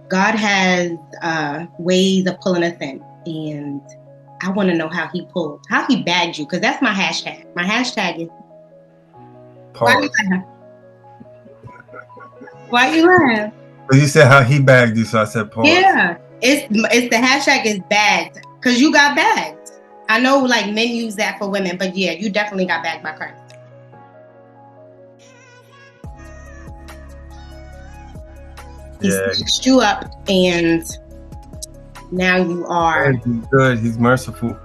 God has ways of pulling us in, and I want to know how he bagged you, because that's my hashtag. My hashtag is why you Pause. laugh? Why you laugh? But you said how he bagged you, so I said pause. Yeah, it's the hashtag is bagged because you got bagged. I know like men use that for women, but yeah, you definitely got bagged by Christ. He Yeah, snatched you up, and now you are. he's good. He's merciful.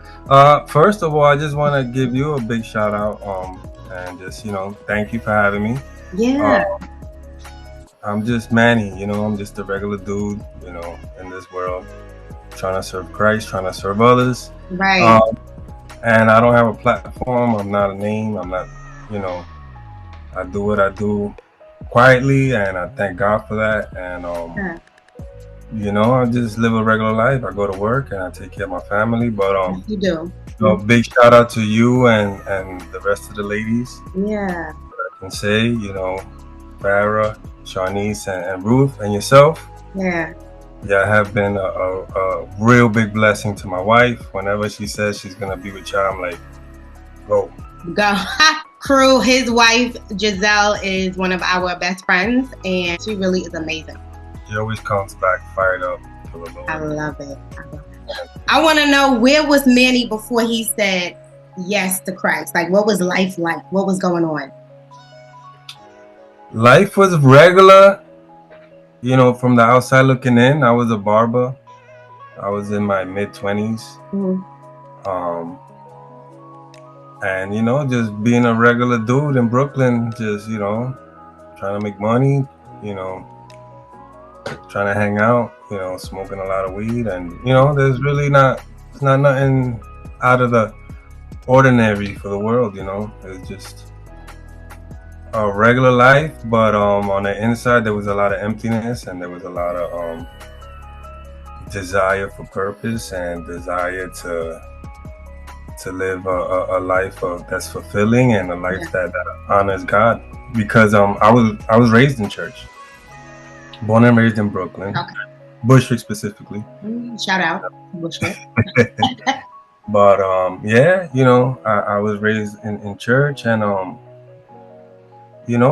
First of all, I just want to give you a big shout out. And just thank you for having me. Uh, Yeah, I'm just Manny. I'm just a regular dude. In this world, trying to serve Christ, trying to serve others. right. Um, and I don't have a platform. I'm not a name. I'm not. You know, I do what I do quietly, and I thank God for that. And Yeah, I just live a regular life. I go to work and I take care of my family. But yes, you do. big shout out to you and the rest of the ladies. Yeah, I can say, Farah, Shawnice, and Ruth, and yourself. yeah. Yeah, have been a real big blessing to my wife. Whenever she says she's gonna be with y'all, I'm like, go. Go. Crew, his wife Giselle is one of our best friends, and she really is amazing. She always comes back fired up for the I Lord. love it. I want to know, where was Manny before he said yes to Christ? Like, what was life like? What was going on? Life was regular, from the outside looking in. I was a barber. I was in my mid-20s. Mm-hmm. Um, and, just being a regular dude in Brooklyn, just, trying to make money, you know, trying to hang out, smoking a lot of weed. And, there's really it's not nothing out of the ordinary for the world, It's just a regular life. But on the inside, there was a lot of emptiness, and there was a lot of desire for purpose and desire to live a life that's fulfilling and a life that honors God. Because I was raised in church, born and raised in Brooklyn, Okay. Bushwick specifically. Shout out Bushwick. But yeah, I was raised in church, and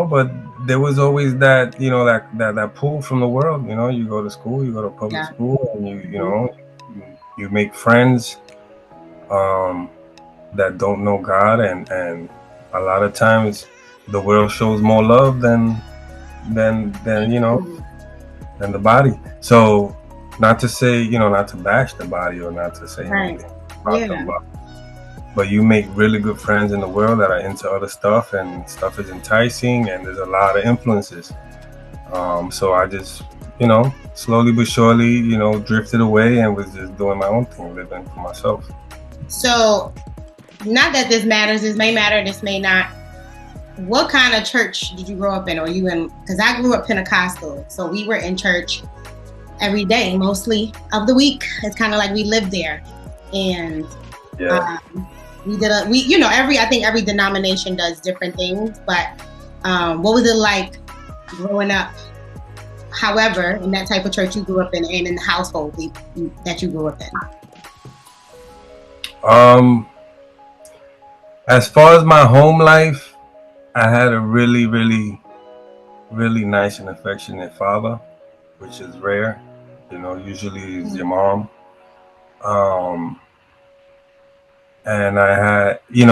but there was always that that pull from the world. You go to school, you go to public school, and you make friends that don't know God, and a lot of times the world shows more love than than the body. So not to say, not to bash the body or not to say anything about them, but you make really good friends in the world that are into other stuff, and stuff is enticing, and there's a lot of influences. So I just, slowly but surely, drifted away and was just doing my own thing, living for myself. So, not that this matters, this may matter, this may not. What kind of church did you grow up in? Or you in? Because I grew up Pentecostal, so we were in church every day, mostly of the week. It's kind of like we lived there, and we did I think every denomination does different things. But what was it like growing up? However, in that type of church you grew up in, and in the household that you grew up in. As far as my home life, I had a really, really, really nice and affectionate father, which is rare. Usually it's your mom. And I had, he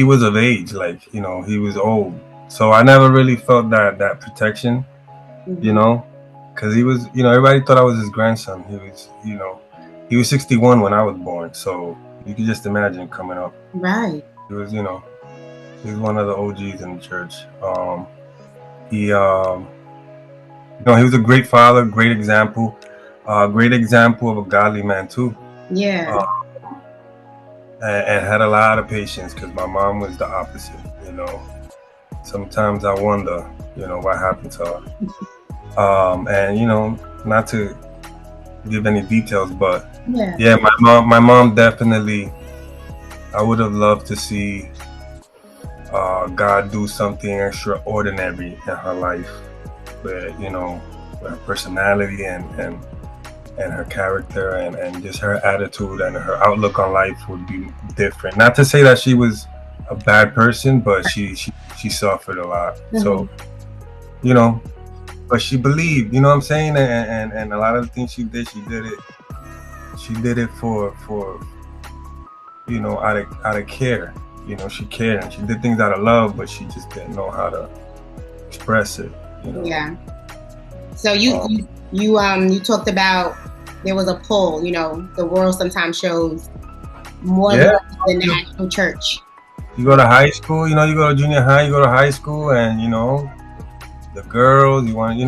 was of age, like, he was old. So I never really felt that protection, because he was, everybody thought I was his grandson. He was 61 when I was born. So you can just imagine coming up. Right. He was, he was one of the OGs in the church. He was a great father, great example of a godly man too. Yeah. And had a lot of patience, because my mom was the opposite. Sometimes I wonder, what happened to her. And not to give any details, but yeah, my mom definitely. I would have loved to see God do something extraordinary in her life, where her personality and her character and just her attitude and her outlook on life would be different. Not to say that she was a bad person, but she suffered a lot. So, you know, but she believed, you know what I'm saying? And a lot of the things she did it for you know, out of care. You know, she cared and she did things out of love, but she just didn't know how to express it, you know. Yeah. So you talked about there was a pull, you know, the world sometimes shows more love than the actual church. You go to high school, you know, you go to junior high, you go to high school, and you know, the girls, you want to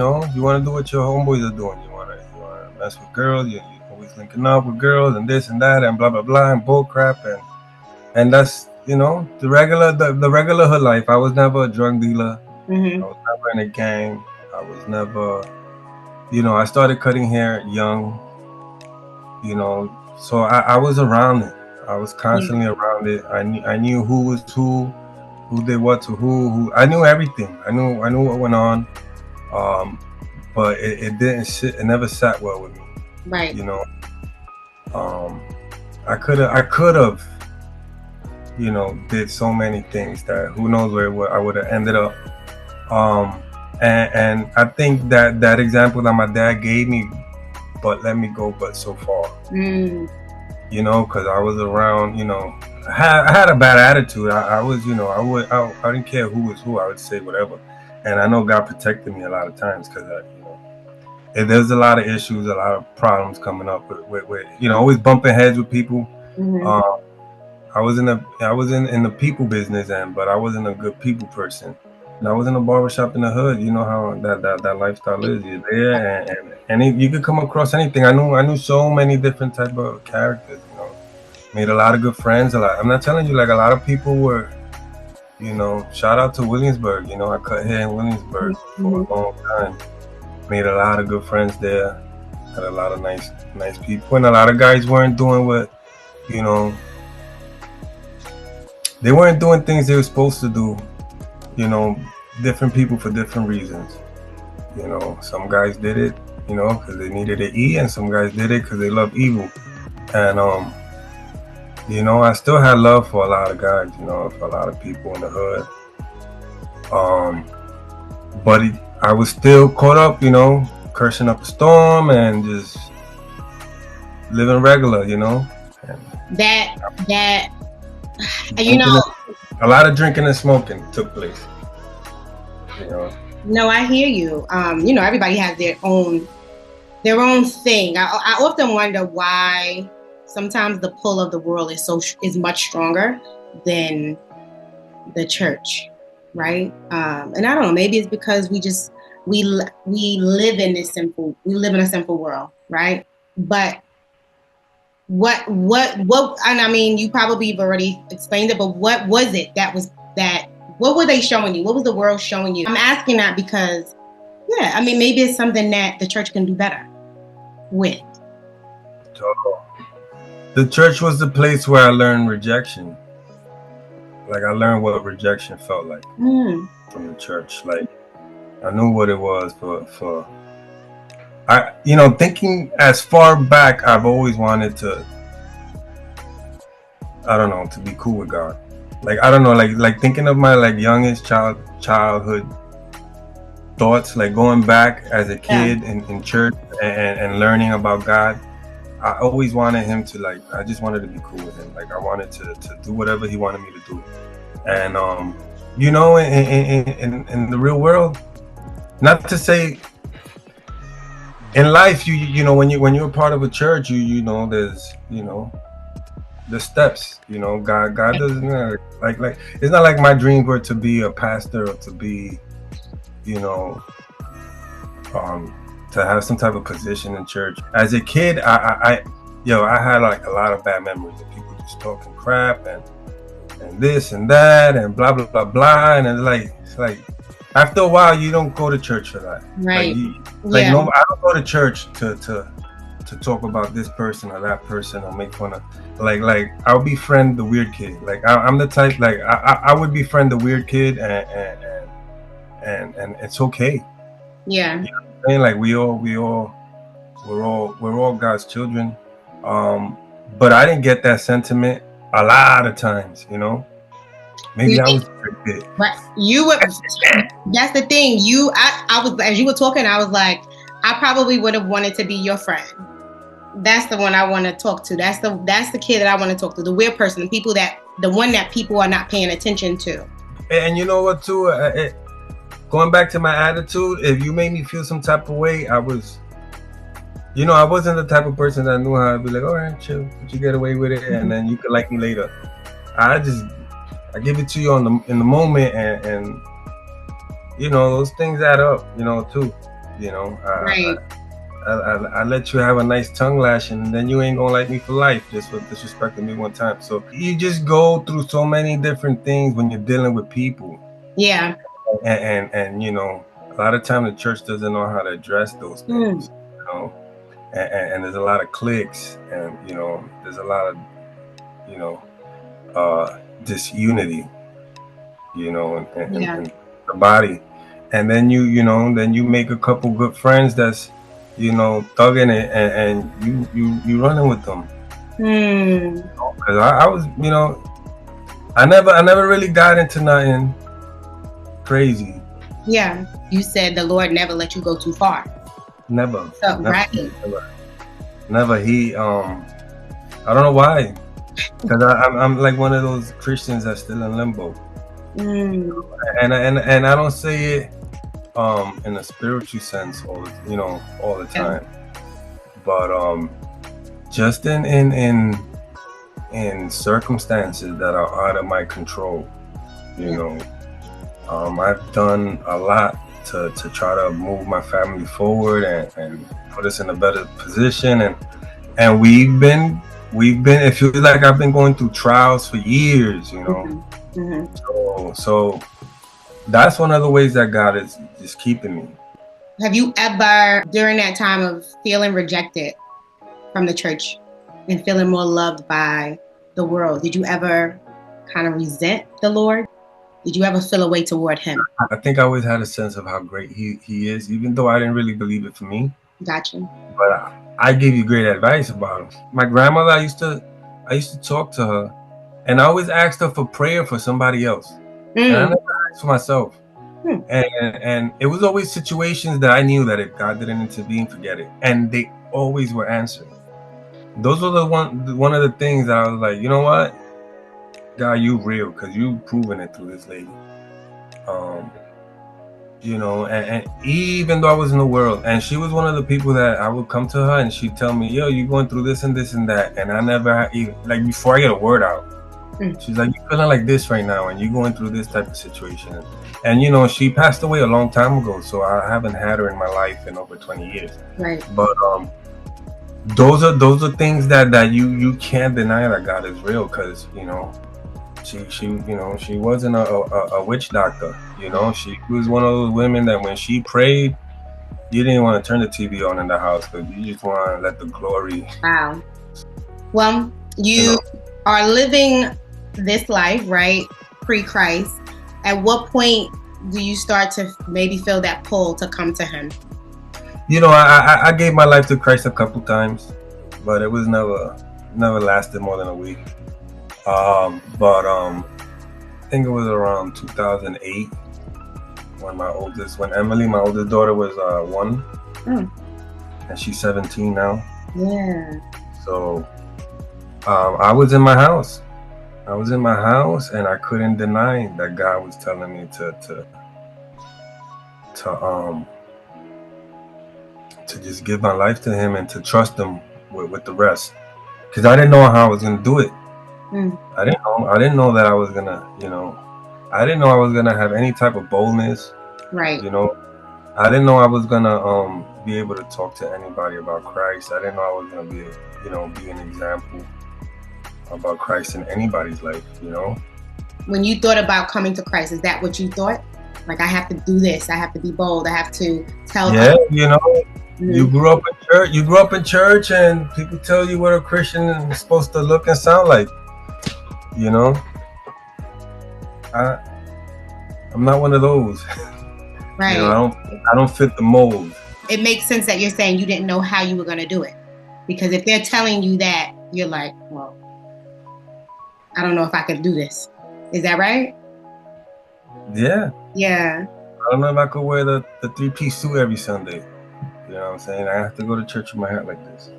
do what your homeboys are doing. You want to mess with girls. You always linking up with girls and this and that and blah blah blah and bull crap and that's, you know, the regular hood life. I was never a drug dealer. I was never in a gang. I was never, you know, I started cutting hair young. You know, so I was around it. I was constantly around it. I knew who was who did what to who. I knew everything. I knew what went on. But it didn't sit. It never sat well with me. Right. You know. I could have, you know, did so many things that who knows where I would have ended up. And I think that example that my dad gave me, but let me go but so far. You know, because I was around, you know, I had a bad attitude. I was, you know, I didn't care who was who. I would say whatever. And I know God protected me a lot of times because, you know, there's a lot of issues, a lot of problems coming up with you know, always bumping heads with people. I was in the people business, but I wasn't a good people person. And I was in a barbershop in the hood. You know how that lifestyle is. You're there, and you could come across anything. I knew so many different type of characters. You know, made a lot of good friends. I'm not telling you, like a lot of people were. You know, shout out to Williamsburg. You know, I cut hair in Williamsburg for a long time. Made a lot of good friends there. Had a lot of nice people, and a lot of guys weren't doing what, you know. They weren't doing things they were supposed to do. You know, different people for different reasons. You know, some guys did it, you know, because they needed to eat, and some guys did it because they love evil. And you know, I still had love for a lot of guys, you know, for a lot of people in the hood. But I was still caught up, you know, cursing up a storm and just living regular, you know. And that you know, a lot of drinking and smoking took place. You know. No, I hear you. You know, everybody has their own thing. I often wonder why sometimes the pull of the world is much stronger than the church, right? And I don't know, maybe it's because we live in a simple world, right? But what and I mean, you probably have already explained it, but what was it what were they showing you? What was the world showing you? I'm asking that because, yeah, I mean, maybe it's something that the church can do better with. So, the church was the place where I learned rejection. Like, I learned what rejection felt like from the church. Like, I knew what it was for you know, thinking as far back, I've always wanted to, I don't know, to be cool with God. Like, I don't know, like thinking of my like youngest childhood thoughts, like going back as a kid in church and learning about God. I always wanted him to, like, I just wanted to be cool with him. Like, I wanted to do whatever he wanted me to do. And you know, in the real world, not to say in life, you know, when you're a part of a church, you know, there's, you know, the steps, you know. God doesn't like it's not like my dreams were to be a pastor or to be, you know, to have some type of position in church. As a kid, I had like a lot of bad memories of people just talking crap and this and that and blah blah blah blah, and it's like after a while you don't go to church for that, right? No, I don't go to church to talk about this person or that person or make fun of, like I'll befriend the weird kid. Like I'm the type, like I would befriend the weird kid and it's okay. Yeah. saying? Like we're all God's children. But I didn't get that sentiment a lot of times, you know. Maybe I was tricked. But you would. That's the thing. I was, as you were talking, I was like, I probably would have wanted to be your friend. That's the one I want to talk to. That's the kid that I want to talk to. The weird person, the one that people are not paying attention to. And you know what, too? Going back to my attitude, if you made me feel some type of way, I wasn't the type of person that knew how to be like, all right, chill, but you get away with it, and then you could like me later. I give it to you in the moment, and you know, those things add up, you know, too. You know, Right. I let you have a nice tongue lashing, and then you ain't gonna like me for life just for disrespecting me one time. So you just go through so many different things when you're dealing with people. Yeah. And you know, a lot of time the church doesn't know how to address those things. You know, and there's a lot of cliques, and you know, there's a lot of, you know, disunity, you know, in the body. And then you make a couple good friends that's, you know, thugging it, and you running with them. Because I was, you know, I never really got into nothing crazy. Yeah, you said the Lord never let you go too far. Never. So, right. Never. He I don't know why. Because I'm like one of those Christians that's still in limbo. And I don't say it in a spiritual sense all the time. But just in circumstances that are out of my control, you know. I've done a lot to try to move my family forward and put us in a better position, and we've been it feels like I've been going through trials for years, you know. So that's one of the ways that God is just keeping me. Have you ever, during that time of feeling rejected from the church and feeling more loved by the world, did you ever kind of resent the Lord? Did you ever feel a way toward him? I think I always had a sense of how great he is, even though I didn't really believe it for me. Gotcha. But I give you great advice about him. My grandmother, I used to talk to her, and I always asked her for prayer for somebody else. And I never asked for myself. And it was always situations that I knew that if God didn't intervene, forget it. And they always were answered. Those were one of the things that I was like, you know what? God, you real, because you've proven it through this lady. You know, and even though I was in the world, and she was one of the people that I would come to her and she'd tell me, yo, you going through this and this and that, and I never even, like, before I get a word out, she's like, you feeling like this right now, and you going through this type of situation. And you know, she passed away a long time ago, so I haven't had her in my life in over 20 years. Right. But those are things that you can't deny that God is real, because you know, she wasn't a witch doctor. You know, she was one of those women that when she prayed, you didn't want to turn the TV on in the house, because you just want to let the glory. Wow. Well, you are living this life, right? Pre-Christ. At what point do you start to maybe feel that pull to come to him? You know, I gave my life to Christ a couple times, but it was never lasted more than a week. But I think it was around 2008 when Emily, my oldest daughter, was 1, and she's 17 now. Yeah. So I was in my house. And I couldn't deny that God was telling me to just give my life to him and to trust him with the rest, because I didn't know how I was gonna do it. I didn't know that I was gonna, you know, I didn't know I was gonna have any type of boldness. Right. You know, I didn't know I was gonna be able to talk to anybody about Christ. I didn't know I was gonna be an example about Christ in anybody's life, you know. When you thought about coming to Christ, is that what you thought? Like, I have to do this, I have to be bold, I have to tell them. You know, you grew up in church, and people tell you what a Christian is supposed to look and sound like. You know, I'm not one of those. Right. You know, I don't fit the mold. it makes sense that you're saying you didn't know how you were going to do it. Because if they're telling you that, you're like, well, I don't know if I could do this. Is that right? Yeah. Yeah. I don't know if I could wear the 3-piece suit every Sunday. You know what I'm saying? I have to go to church with my hat like this.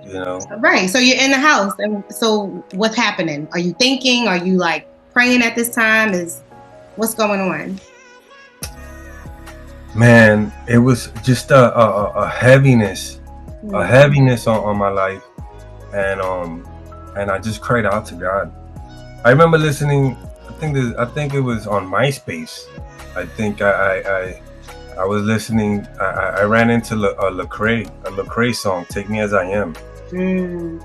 You know? Right. So you're in the house. And so what's happening? Are you thinking? Are you like praying at this time? What's going on? Man, it was just a heaviness, a heaviness on my life. And I just cried out to God. I remember listening, I think it was on MySpace. I think I was listening. I ran into a Lecrae song, "Take Me as I Am," and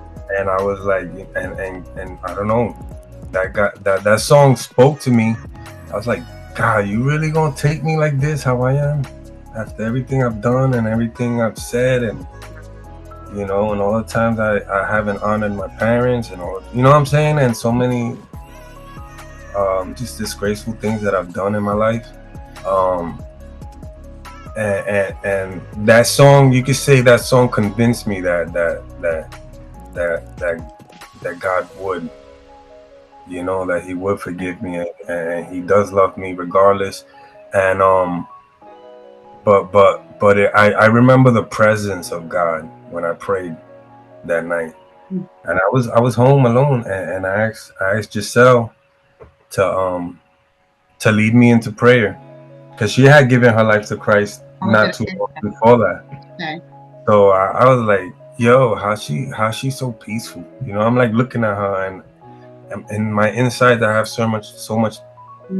I was like, and I don't know, that song spoke to me. I was like, God, you really gonna take me like this, how I am, after everything I've done and everything I've said, and you know, and all the times I haven't honored my parents, and all, you know what I'm saying, and so many just disgraceful things that I've done in my life. And that song, you could say that song convinced me that God would, you know, that He would forgive me, and He does love me regardless. And I remember the presence of God when I prayed that night, and I was home alone, and I asked Giselle to lead me into prayer, because she had given her life to Christ not too long before that. Okay. So I was like, yo, how's she so peaceful? You know, I'm like looking at her, and in my inside I have so much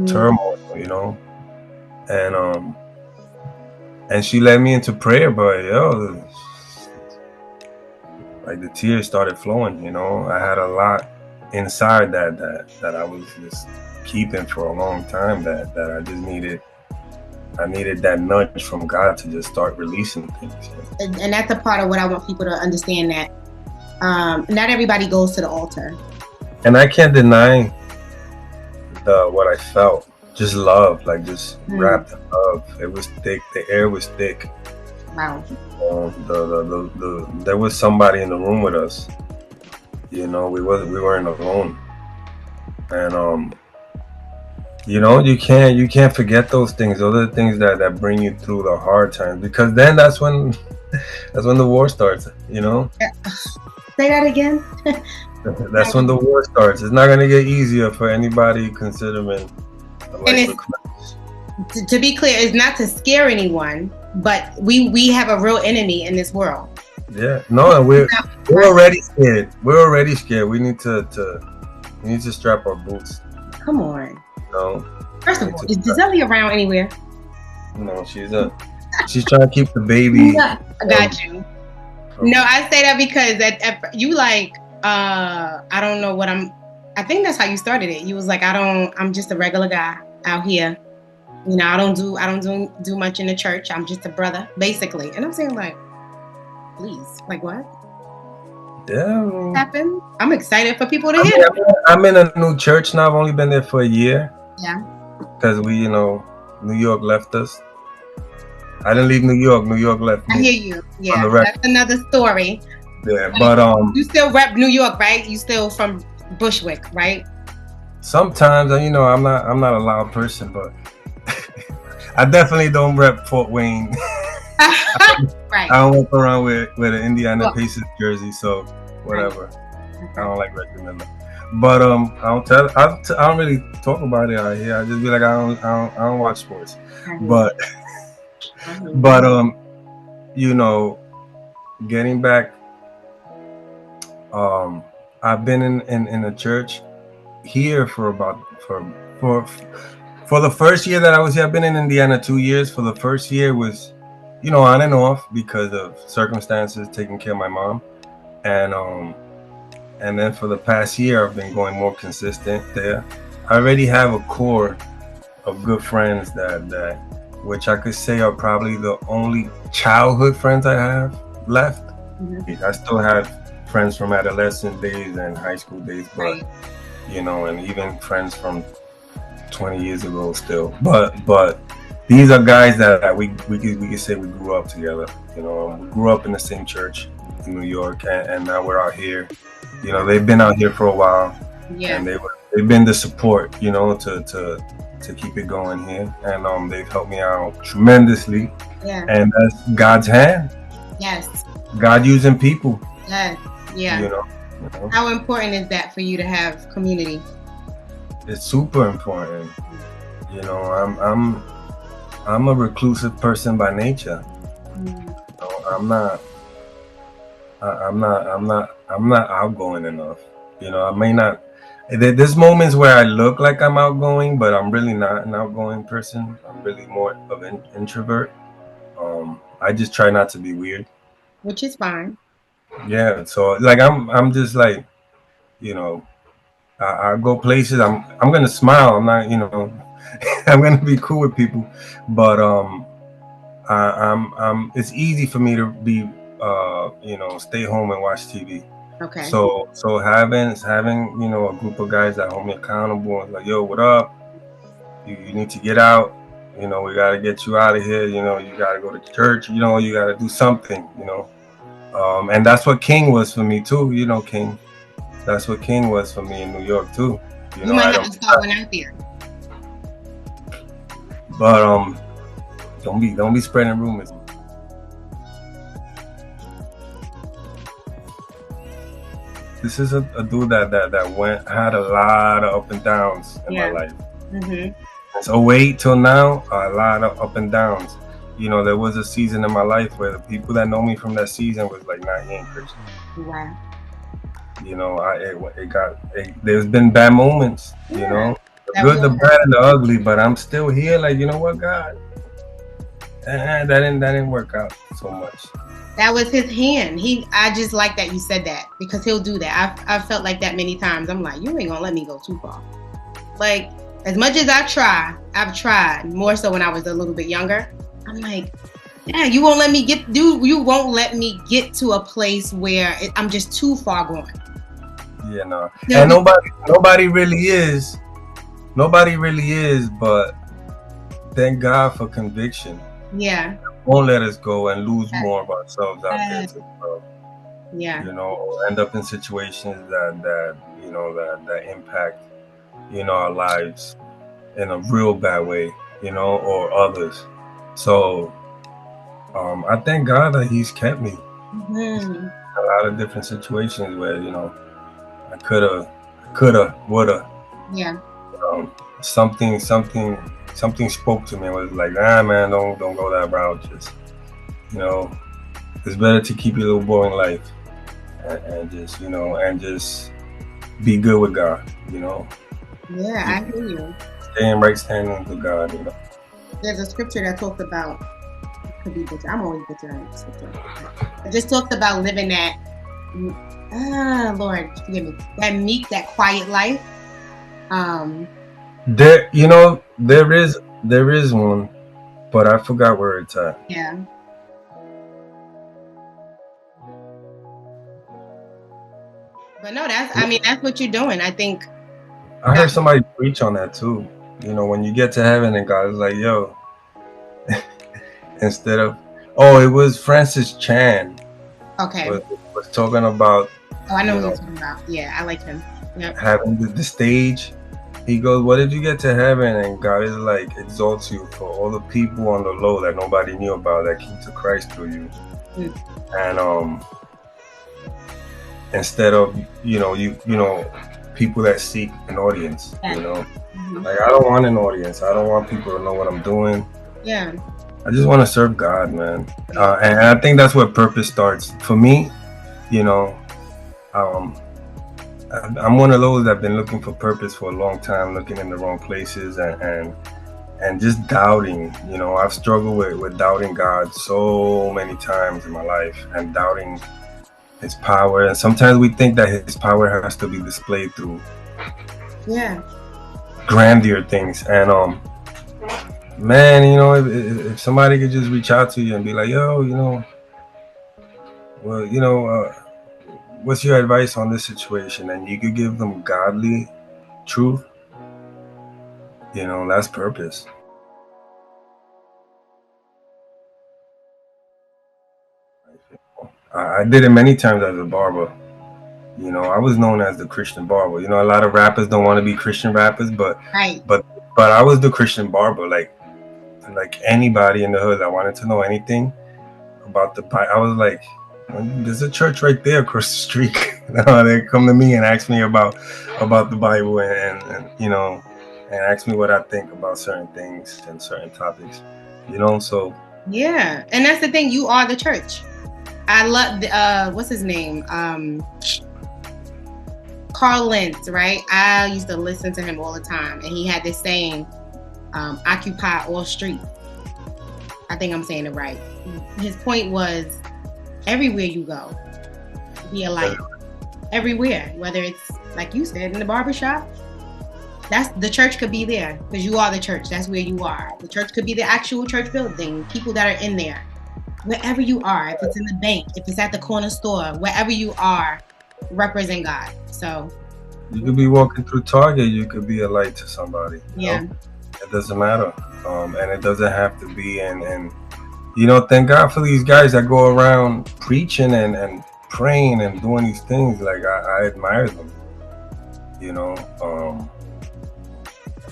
turmoil, you know, and she led me into prayer, but yo, like the tears started flowing. You know, I had a lot inside that I was just keeping for a long time, that I just needed. I needed that nudge from God to just start releasing things. And that's a part of what I want people to understand, that not everybody goes to the altar. And I can't deny what I felt. Just love, like just wrapped in love. It was thick. The air was thick. Wow. There was somebody in the room with us. You know, we weren't alone. And you know, you can't forget those things. Those are the things that bring you through the hard times, because then that's when the war starts, you know. Say that again. That's when the war starts. It's not gonna get easier for anybody considering a life of Christ. To be clear, it's not to scare anyone, but we have a real enemy in this world. Yeah, no, we're already scared. We're already scared. We need to strap our boots. Come on. No. First of all, is Giselle around anywhere? No, she's trying to keep the baby. I got you. No, I say that because you like, I don't know what I think that's how you started it. You was like, I'm just a regular guy out here. You know, I don't do much in the church. I'm just a brother, basically. And I'm saying, like, please, like what? Yeah. What happened? I'm excited for people to hear. I'm in a new church now. I've only been there for a year. Yeah. Because you know, New York left us. I didn't leave New York. New York left me. I hear you. Yeah, that's another story. Yeah, but you still rep New York, right? You still from Bushwick, right? Sometimes, you know, I'm not a loud person, but I definitely don't rep Fort Wayne. Right. I don't walk around with an Indiana Pacers jersey, so whatever. Right. I don't like Reggie Miller. But I don't really talk about it out here. I just be like, I don't watch sports. But you know, getting back, I've been in a church here for the first year that I was here. I've been in Indiana 2 years. For the first year was, you know, on and off because of circumstances, taking care of my mom, and then for the past year I've been going more consistent there. I already have a core of good friends that which I could say are probably the only childhood friends I have left. Mm-hmm. I still have friends from adolescent days and high school days, but you know, and even friends from 20 years ago still. But these are guys that we could say we grew up together. You know, we grew up in the same church in New York, and now we're out here. You know, they've been out here for a while, Yeah. and they've been the support. You know, to keep it going here, and they've helped me out tremendously. Yeah. And that's God's hand. Yes. God using people. Yes. Yeah. You know, How important is that for you to have community? it's super important. You know, I'm a reclusive person by nature. You know, I'm not outgoing enough. You know, I may not. There's moments where I look like I'm outgoing, but I'm really not an outgoing person. I'm really more of an introvert. I just try not to be weird. Which is fine. Yeah, so like I'm just like, you know, I go places. I'm gonna smile. I'm not, you know, I'm gonna be cool with people, but it's easy for me to be, you know, stay home and watch TV. Okay. So having you know a group of guys that hold me accountable and like, yo, what up? You need to get out. You know, we gotta get you out of here. You know, you gotta go to church. You know, you gotta do something. You know, and that's what King was for me too. You know, King. That's what King was for me in New York too. You know, might I have don't. to start one out there. But don't be spreading rumors. This is a dude that had a lot of up and downs in my life. So wait till now, a lot of up and downs. You know, there was a season in my life where the people that know me from that season was like, nah, he ain't Christian. Wow. You know, there's been bad moments, you know, the good, the bad, and the ugly, but I'm still here. Like, you know what, God, that didn't work out so much. That was his hand. I just like that you said that, because he'll do that. I've felt like that many times. I'm like, you ain't gonna let me go too far. Like, as much as I've tried more so when I was a little bit younger. I'm like, yeah, you won't let me get to a place where I'm just too far gone. Yeah, no. And nobody really is. Nobody really is, but thank God for conviction. Yeah. Won't let us go and lose more of ourselves out there to the world. Yeah. You know, or end up in situations that you know that impact, you know, our lives in a real bad way, you know, or others. So I thank God that He's kept me. A lot of different situations where, you know, I coulda, woulda. Yeah. Something spoke to me and was like, nah, man, don't go that route. Just, you know, it's better to keep your little boring life and just, you know, and just be good with God, you know. Yeah, I hear you. Stay in right standing with God, you know. There's a scripture that talks about, could be butchered. I'm always butchering scripture. It just talks about living that, Lord, forgive me, that meek, that quiet life. There, you know, there is one, but I forgot where it's at. Yeah. But no, that's what you're doing. I think. I heard somebody preach on that too. You know, when you get to heaven and God is like, yo, instead of, it was Francis Chan. Okay. Was talking about. Oh, I know what you're talking about. Yeah, I like him. Yep. Having the stage. He goes, what if you get to heaven and God is like exalts you for all the people on the low that nobody knew about that came to Christ through you, and instead of you know people that seek an audience, you know, like I don't want an audience. I don't want people to know what I'm doing. Yeah. I just want to serve God, man, and I think that's where purpose starts for me. You know, I'm one of those that've been looking for purpose for a long time, looking in the wrong places and just doubting. You know, I've struggled with doubting God so many times in my life and doubting His power. And sometimes we think that His power has to be displayed through grandeur things. And man, you know, if somebody could just reach out to you and be like, yo, you know, well, you know, what's your advice on this situation? And you could give them godly truth. You know, that's purpose. I did it many times as a barber. You know, I was known as the Christian barber. You know, a lot of rappers don't want to be Christian rappers, Right. but but I was the Christian barber. Like anybody in the hood that wanted to know anything about the Bible, I was like, there's a church right there across the street. They come to me and ask me about the Bible and you know, and ask me what I think about certain things and certain topics. You know, so Yeah, and that's the thing. You are the church. I love what's his name? Carl Lentz, right? I used to listen to him all the time, and he had this saying, "Occupy all streets." I think I'm saying it right. His point was, everywhere you go, be a light. Everywhere, whether it's like you said in the barbershop, that's the church could be there because you are the church. That's where you are. The church could be the actual church building, people that are in there. Wherever you are, if it's in the bank, if it's at the corner store, wherever you are, represent God. So you could be walking through Target, you could be a light to somebody. yeah, it doesn't matter, and it doesn't have to be. And you know, thank God for these guys that go around preaching and praying and doing these things. Like I admire them. You know,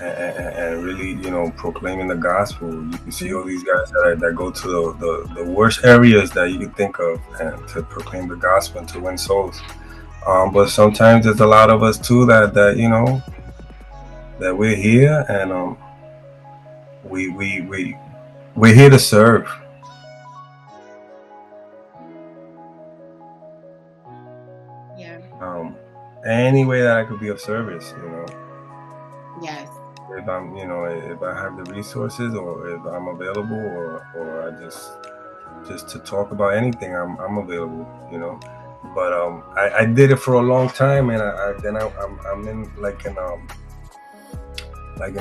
and really, you know, proclaiming the gospel. You can see all these guys that go to the worst areas that you can think of and to proclaim the gospel and to win souls. But sometimes there's a lot of us too that you know that we're here and we're here to serve. yeah, Any way that I could be of service, you know. yes, If I'm, you know, if I have the resources or if I'm available or I just to talk about anything, I'm available, you know. But I did it for a long time, and I'm in like in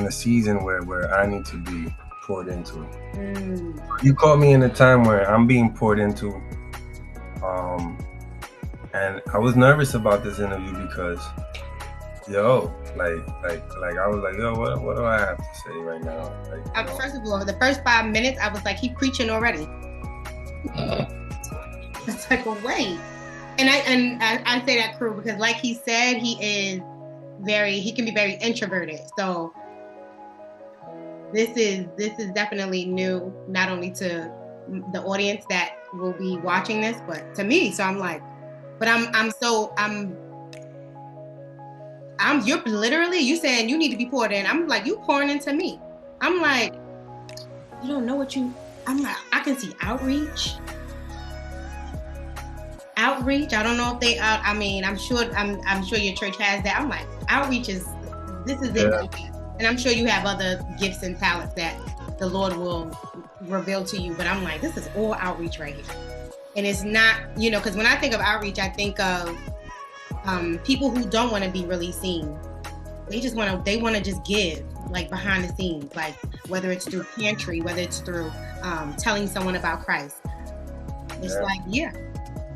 a season where I need to be poured into. You caught me in a time where I'm being poured into, and I was nervous about this interview because yo, like I was like, yo, what do I have to say right now? Like, you know? First of all, the first 5 minutes, I was like, he preaching already. It's like, well, wait. And I say that, crew, because like he said, he can be very introverted. So this is definitely new, not only to the audience that will be watching this, but to me. So I'm like, but you're literally, you saying you need to be poured in. I'm like, you pouring into me. I'm like, you don't know what I'm like, I can see outreach. I don't know if they I mean, I'm sure your church has that. I'm like, outreach this is it right there. And I'm sure you have other gifts and talents that the Lord will reveal to you. But I'm like, this is all outreach right here. And it's not, you know, because when I think of outreach, I think of people who don't want to be really seen. They want to just give, like behind the scenes, like whether it's through pantry, whether it's through telling someone about Christ. It's like, yeah,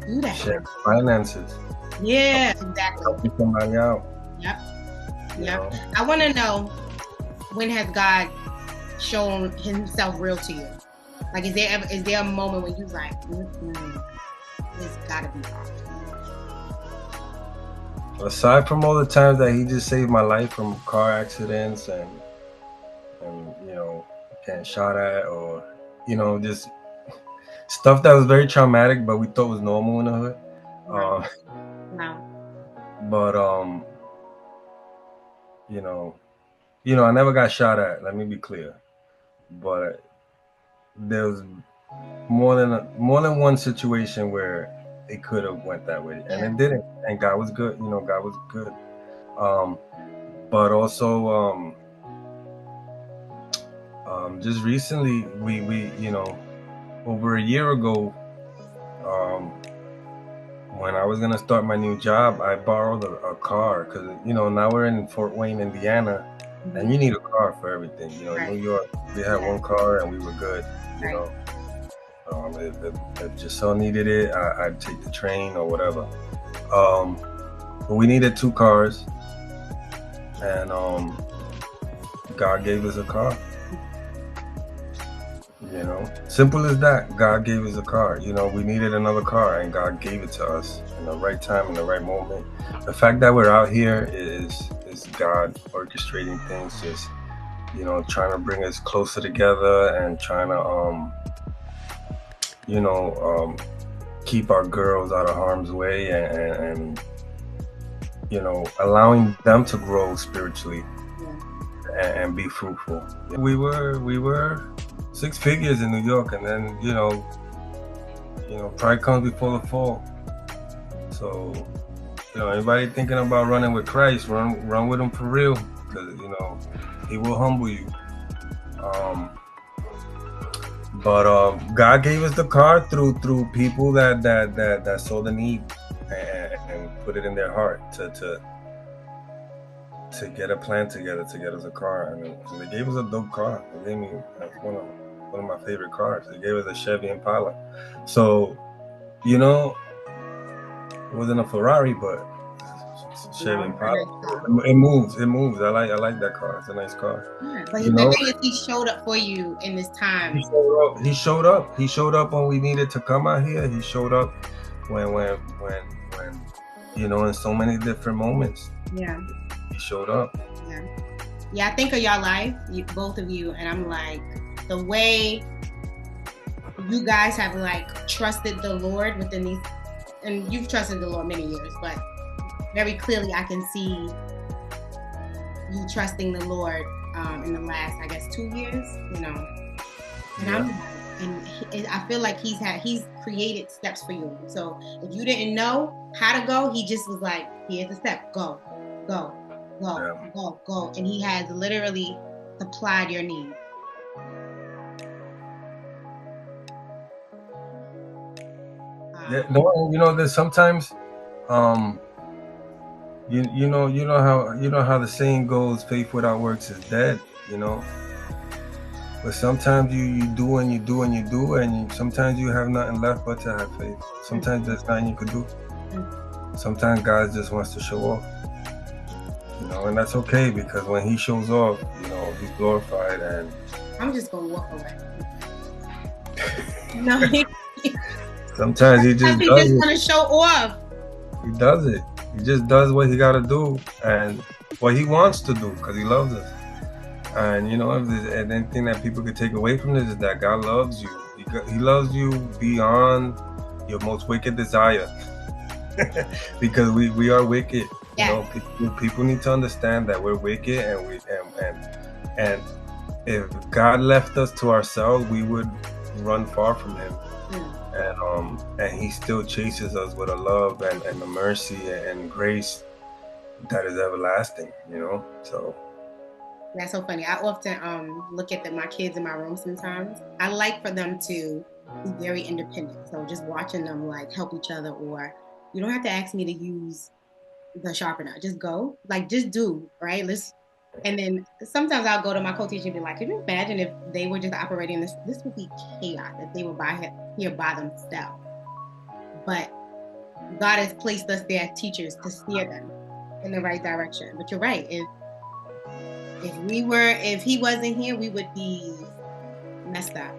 do that. Share finances. Yeah, exactly. Helping somebody out. Yep. I want to know, when has God shown himself real to you? Like, is there a moment when you're like, this gotta be God? Aside from all the times that he just saved my life from car accidents and you know, getting shot at, or you know, just stuff that was very traumatic but we thought was normal in the hood. Wow. But you know, I never got shot at, let me be clear, but there was more than one situation where it could have went that way, and it didn't, and God was good. You know, God was good. But also just recently, we you know, over a year ago, when I was gonna start my new job, I borrowed a car because, you know, now we're in Fort Wayne, Indiana, and you need a car for everything. You know, in New York, we had one car and we were good. You know, if Giselle needed it, I'd take the train or whatever. But we needed 2 cars, and God gave us a car. You know, simple as that. God gave us a car. You know, we needed another car, and God gave it to us in the right time, in the right moment. The fact that we're out here is God orchestrating things, just trying to bring us closer together and trying to you know keep our girls out of harm's way and allowing them to grow spiritually and be fruitful. We were 6 figures in New York, and then pride comes before the fall. So anybody thinking about running with Christ, run with him for real, because he will humble you. But God gave us the car through people that saw the need and put it in their heart to get a plan together to get us a car. And they gave us a dope car. They gave me one of my favorite cars. They gave us a Chevy Impala. So it wasn't a Ferrari, but Chevy Impala. It moves. I like that car. It's a nice car. Yeah, but the thing is, he showed up for you in this time. He showed up. He showed up when we needed to come out here. He showed up when in so many different moments. Yeah. He showed up. Yeah, I think of your life, both of you, and I'm like, the way you guys have like trusted the Lord within these, and you've trusted the Lord many years, but very clearly I can see you trusting the Lord in the last, I guess, 2 years, and I feel like he's created steps for you. So if you didn't know how to go, he just was like, here's the step, go, and he has literally supplied your need. There's sometimes you know how the saying goes, faith without works is dead, but sometimes you do and you do and you do, and sometimes you have nothing left but to have faith. Sometimes there's nothing you could do. Sometimes God just wants to show off, and that's okay, because when he shows off, he's glorified. And I'm just gonna walk away. No, sometimes he just gonna show off. He does it. He just does what he got to do and what he wants to do, because he loves us. And if there's anything that people could take away from this, is that God loves you. He loves you beyond your most wicked desire. Because we are wicked. Yeah. People need to understand that we're wicked, and if God left us to ourselves, we would run far from him. And he still chases us with a love and a mercy and grace that is everlasting, so. That's so funny. I often look at my kids in my room sometimes. I like for them to be very independent. So just watching them like help each other, or you don't have to ask me to use the sharpener. Just go, like just do, right? And then sometimes I'll go to my co-teacher and be like, could you imagine if they were just operating this? This would be chaos if they were here by themselves. But God has placed us there as teachers to steer them in the right direction. But you're right. If he wasn't here, we would be messed up.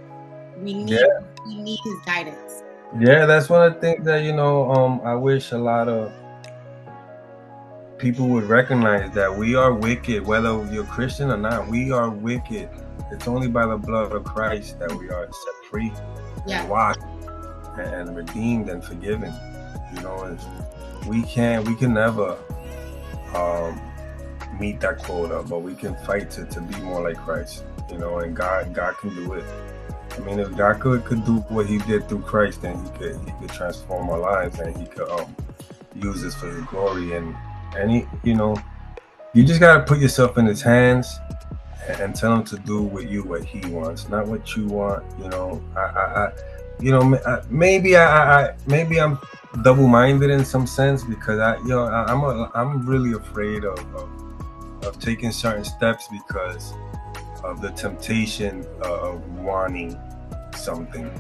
We need his guidance. Yeah, that's one of the things that I wish a lot of people would recognize, that we are wicked, whether you're Christian or not. We are wicked. It's only by the blood of Christ that we are set free, and washed and redeemed and forgiven. We can never meet that quota, but we can fight to be more like Christ, and God can do it. I mean, if God could do what he did through Christ, then he could transform our lives, and he could use us for his glory. And he, you just gotta put yourself in his hands and tell him to do with you what he wants, not what you want. Maybe I'm double-minded in some sense, because I'm really afraid of taking certain steps because of the temptation of wanting something,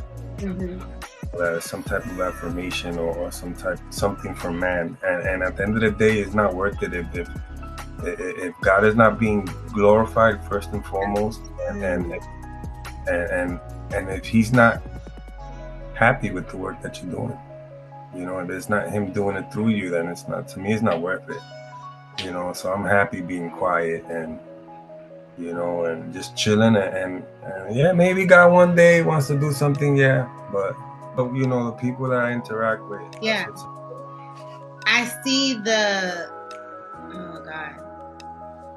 some type of affirmation or something from man, and at the end of the day, it's not worth it if God is not being glorified first and foremost, and And if he's not happy with the work that you're doing, you know, if it's not him doing it through you, then it's not, to me, it's not worth it. You know, so I'm happy being quiet and, you know, and just chilling and yeah, maybe God one day wants to do something, yeah, but you know, the people that I interact with, yeah, that's what's I see the, oh God,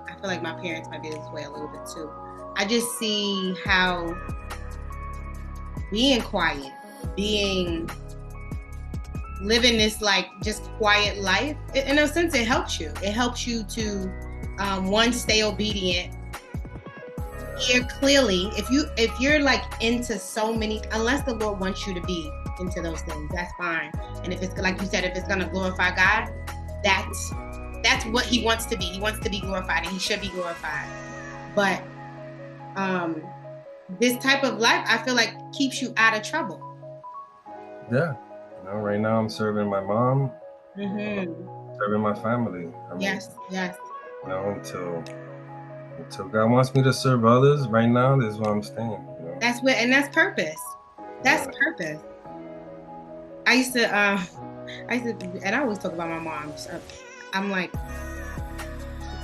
I feel like my parents might be this way a little bit too. I just see how being quiet, living this like just quiet life, in a sense, it helps you. It helps you to, one, stay obedient, hear clearly. If you're like into so many, unless the Lord wants you to be into those things, that's fine. And if it's like you said, if it's gonna glorify God, that's what he wants to be. He wants to be glorified, and he should be glorified. But this type of life, I feel like, keeps you out of trouble. yeah. You know, right now I'm serving my mom, serving my family. I mean, yes. You know, until God wants me to serve others, right now, this is where I'm staying. You know? That's purpose. That's purpose. I used to, and I always talk about my mom. So I'm like,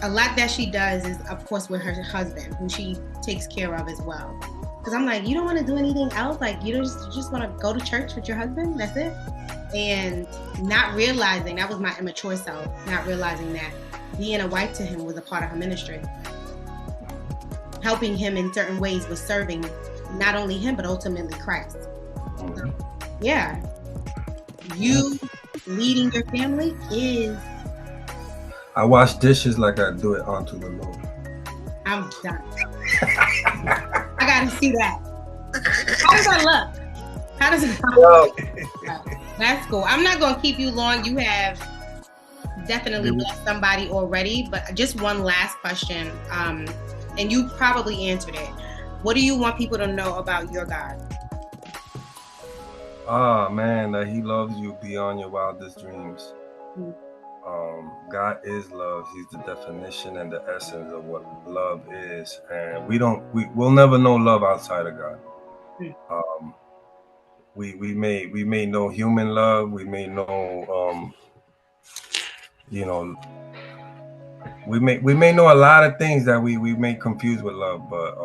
a lot that she does is, of course, with her husband, who she takes care of as well. Because I'm like, you don't want to do anything else? Like, you just want to go to church with your husband? That's it? And not realizing, that was my immature self, not realizing that being a wife to him was a part of her ministry. Helping him in certain ways was serving not only him, but ultimately Christ. So, yeah. You leading your family is... I wash dishes like I do it unto the Lord. I'm done. I gotta see that. How does that look? How does it look? That's cool. I'm not gonna keep you long. You have definitely blessed somebody already, but just one last question. And you probably answered it. What do you want people to know about your God? Oh man, that he loves you beyond your wildest dreams. God is love. He's the definition and the essence of what love is, and we'll never know love outside of God. We may know human love. We may know you know, we may know a lot of things that we may confuse with love, but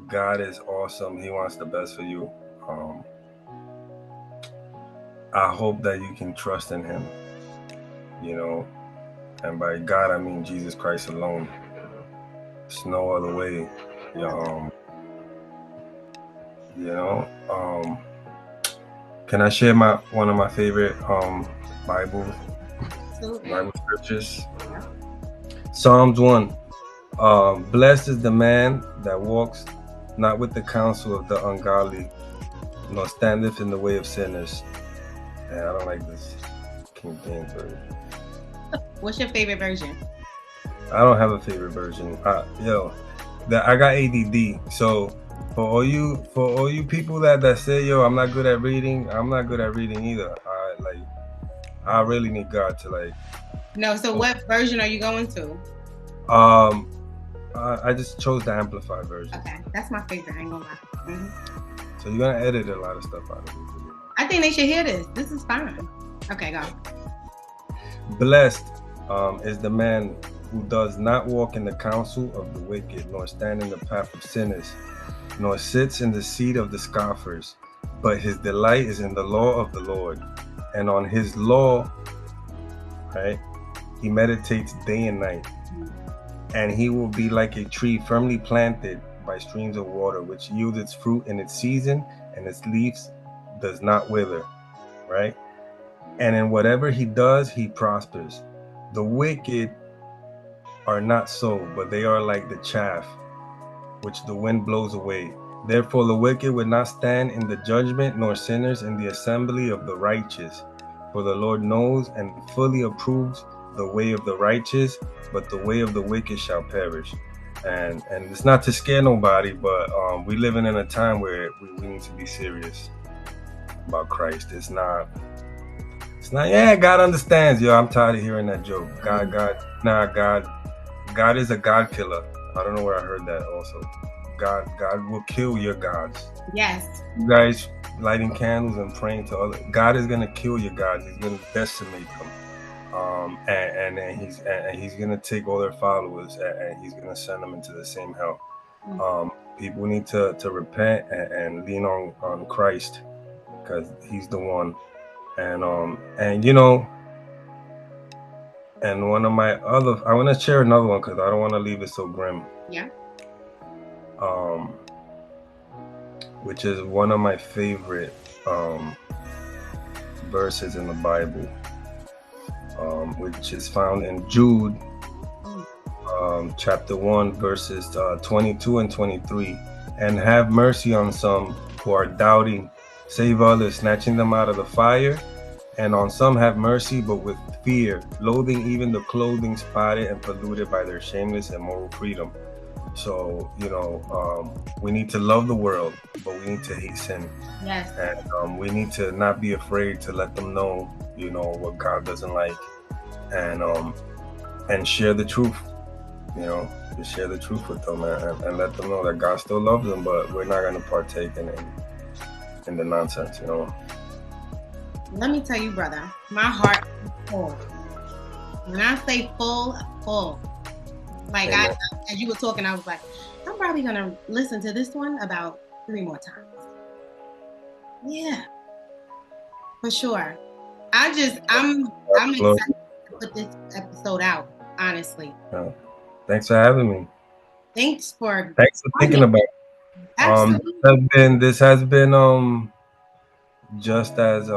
God is awesome. He wants the best for you. I hope that you can trust in him, you know, and by God I mean Jesus Christ alone. There's no other way. You know, can I share one of my favorite Bible scriptures? Psalms 1. Blessed is the man that walks not with the counsel of the ungodly, nor standeth in the way of sinners. And I don't like this King James version. What's your favorite version? I don't have a favorite version. I got ADD. So for all you people that say, yo, I'm not good at reading, I'm not good at reading either. I really need God to like. No, so what version are you going to? I just chose the amplified version. Okay, that's my favorite. I ain't gonna lie. So you're gonna edit a lot of stuff out of it. I think they should hear this. This is fine. Okay, go. Blessed is the man who does not walk in the counsel of the wicked, nor stand in the path of sinners, nor sits in the seat of the scoffers, but his delight is in the law of the Lord, and on his law, right, he meditates day and night. And he will be like a tree firmly planted by streams of water, which yields its fruit in its season, and its leaves does not wither, right? And in whatever he does, he prospers. The wicked are not so, but they are like the chaff, which the wind blows away. Therefore the wicked would not stand in the judgment, nor sinners in the assembly of the righteous. For the Lord knows and fully approves the way of the righteous, but the way of the wicked shall perish. And it's not to scare nobody, but we living in a time where we need to be serious about Christ. It's not, yeah, God understands. Yo, I'm tired of hearing that joke. God is a God killer. I don't know where I heard that also. God will kill your gods. Yes. You guys lighting candles and praying to other, God is gonna kill your gods. He's gonna decimate them. And he's gonna take all their followers and he's gonna send them into the same hell. People need to repent and lean on Christ, because he's the one. And you know, and one of my other, I want to share another one because I don't want to leave it so grim. Yeah. Which is one of my favorite verses in the Bible, which is found in Jude, chapter 1, verses 22 and 23. And have mercy on some who are doubting, save others, snatching them out of the fire. And on some have mercy, but with fear, loathing even the clothing spotted and polluted by their shameless and immoral freedom. So, you know, we need to love the world, but we need to hate sin. Yes. And we need to not be afraid to let them know, you know, what God doesn't like, and share the truth. You know, to share the truth with them and let them know that God still loves them, but we're not going to partake in the nonsense, you know. Let me tell you, brother, my heart is full. When I say full, full. Like, as you were talking, I was like, I'm probably going to listen to this one about 3 more times. Yeah, for sure. I'm excited to put this episode out, honestly. Yeah. Thanks for having me. Thanks for thinking about it. This has been just as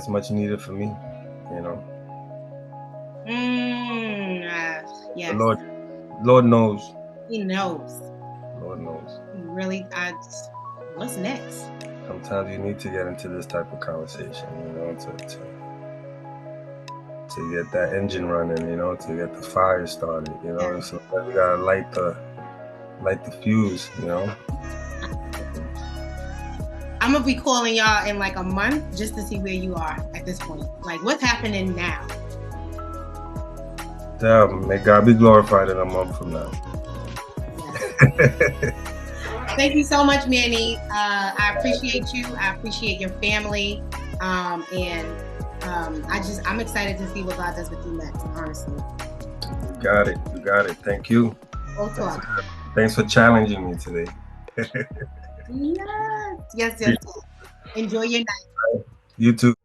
much needed for me, you know. Yes. Lord knows. He knows. Lord knows. Really, what's next? Sometimes you need to get into this type of conversation, you know, to get that engine running, you know, to get the fire started, you know. Yeah. So we gotta light the fuse, you know. I'm gonna be calling y'all in like a month just to see where you are at this point. Like, what's happening now? Yeah, may God be glorified in a month from now. Yes. Thank you so much, Manny. I appreciate you. I appreciate your family. I'm excited to see what God does with you next, honestly. You got it. Thank you. We'll talk. Thanks for challenging me today. Yes. Enjoy your night. You too.